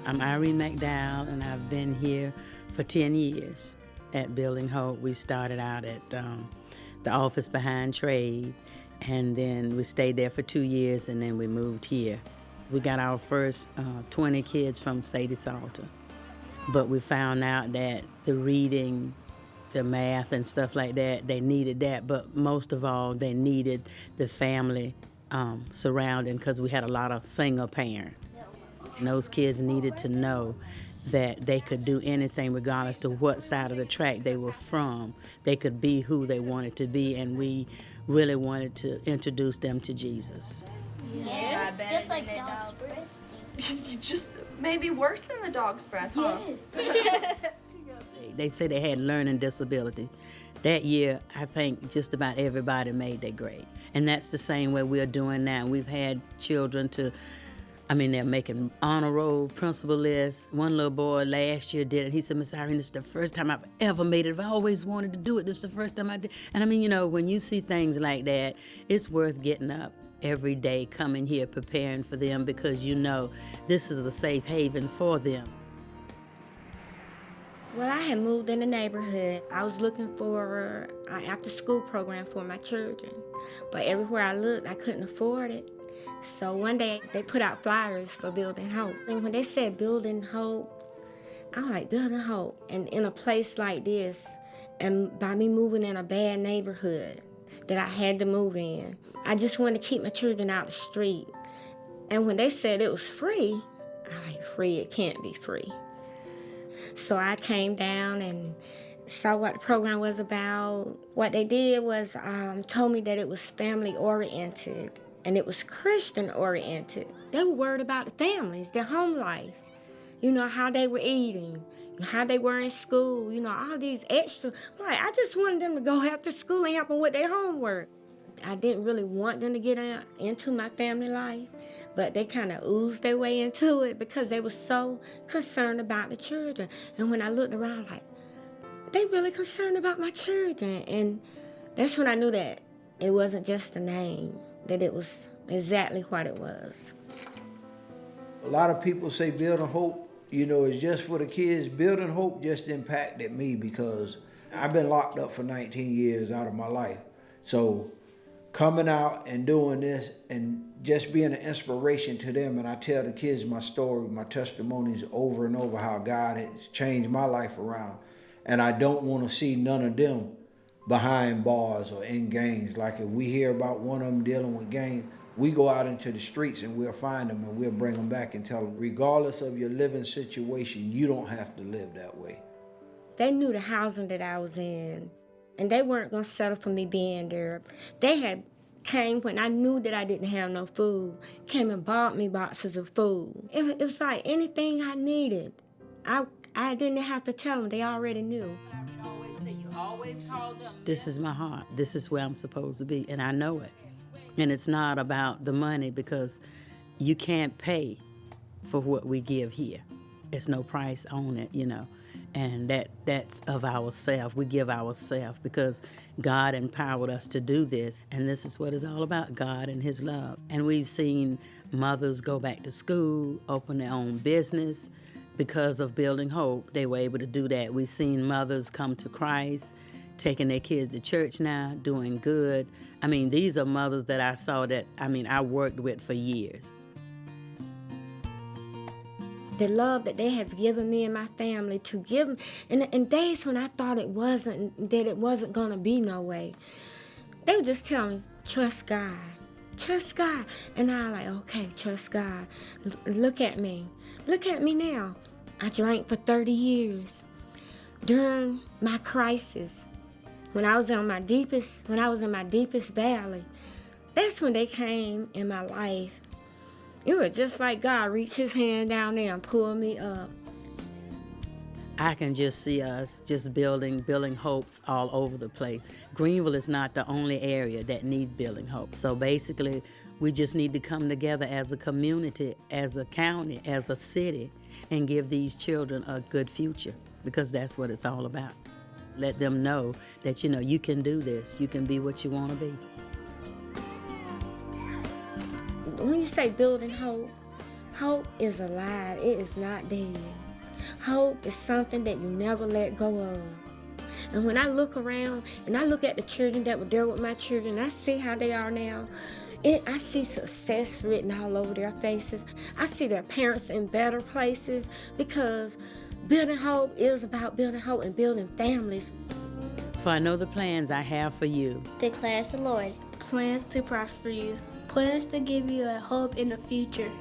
I'm Irene McDowell, and I've been here for 10 years at Building Hope. We started out at the office behind trade, and then we stayed there for 2 years, and then we moved here. We got our first 20 kids from Sadie Salter, but we found out that the reading, the math and stuff like that, they needed that, but most of all, they needed the family surrounding, because we had a lot of single parents. And those kids needed to know that they could do anything regardless to what side of the track they were from. They could be who they wanted to be, and we really wanted to introduce them to Jesus. Yeah, just like dog's breath. Just maybe worse than the dog's breath, huh? Yes. They said they had learning disability. That year, I think just about everybody made their grade. And that's the same way we're doing now. We've had children they're making honor roll, principal lists. One little boy last year did it. He said, Miss Irene, this is the first time I've ever made it. I've always wanted to do it. This is the first time I did. And when you see things like that, it's worth getting up every day, coming here, preparing for them, because this is a safe haven for them. Well, I had moved in the neighborhood. I was looking for an after-school program for my children, but everywhere I looked, I couldn't afford it. So one day, they put out flyers for Building Hope. And when they said Building Hope, I was like, Building Hope. And in a place like this, and by me moving in a bad neighborhood that I had to move in, I just wanted to keep my children out the street. And when they said it was free, I was like, free? It can't be free. So I came down and saw what the program was about. What they did was told me that it was family-oriented and it was Christian-oriented. They were worried about the families, their home life, how they were eating, how they were in school, all these extra. I just wanted them to go after school and help them with their homework. I didn't really want them to get into my family life, but they kind of oozed their way into it because they were so concerned about the children. And when I looked around, they really concerned about my children. And that's when I knew that it wasn't just a name, that it was exactly what it was. A lot of people say Building Hope, is just for the kids. Building Hope just impacted me because I've been locked up for 19 years out of my life. So coming out and doing this and just being an inspiration to them, and I tell the kids my story, my testimonies over and over, how God has changed my life around. And I don't want to see none of them behind bars or in gangs. Like if we hear about one of them dealing with gangs, we go out into the streets and we'll find them and we'll bring them back and tell them, regardless of your living situation, you don't have to live that way. They knew the housing that I was in, and they weren't going to settle for me being there. They had came when I knew that I didn't have no food, came and bought me boxes of food. It was like anything I needed. I didn't have to tell them. They already knew. This is my heart. This is where I'm supposed to be, and I know it. And it's not about the money, because you can't pay for what we give here. There's no price on it, And that's of ourselves. We give ourselves because God empowered us to do this. And this is what it's all about, God and His love. And we've seen mothers go back to school, open their own business. Because of Building Hope, they were able to do that. We've seen mothers come to Christ, taking their kids to church now, doing good. These are mothers that I saw that, I worked with for years. The love that they have given me and my family to give them, in days when I thought it wasn't going to be no way, they would just tell me, trust God, trust God. And I was like, okay, trust God. Look at me now. I drank for 30 years. During my crisis, when I was in my deepest valley, that's when they came in my life. It was just like God reached His hand down there and pulled me up. I can just see us just building hopes all over the place. Greenville is not the only area that needs Building Hope. So basically, we just need to come together as a community, as a county, as a city, and give these children a good future, because that's what it's all about. Let them know that, you can do this. You can be what you want to be. When you say Building Hope, Hope is alive. It is not dead. Hope is something that you never let go of. And when I look around and I look at the children that were there with my children, I see how they are now. I see success written all over their faces. I see their parents in better places, because building hope is about building hope and building families. For I know the plans I have for you. Declares the Lord. Plans to prosper you. Plans to give you a hope in the future.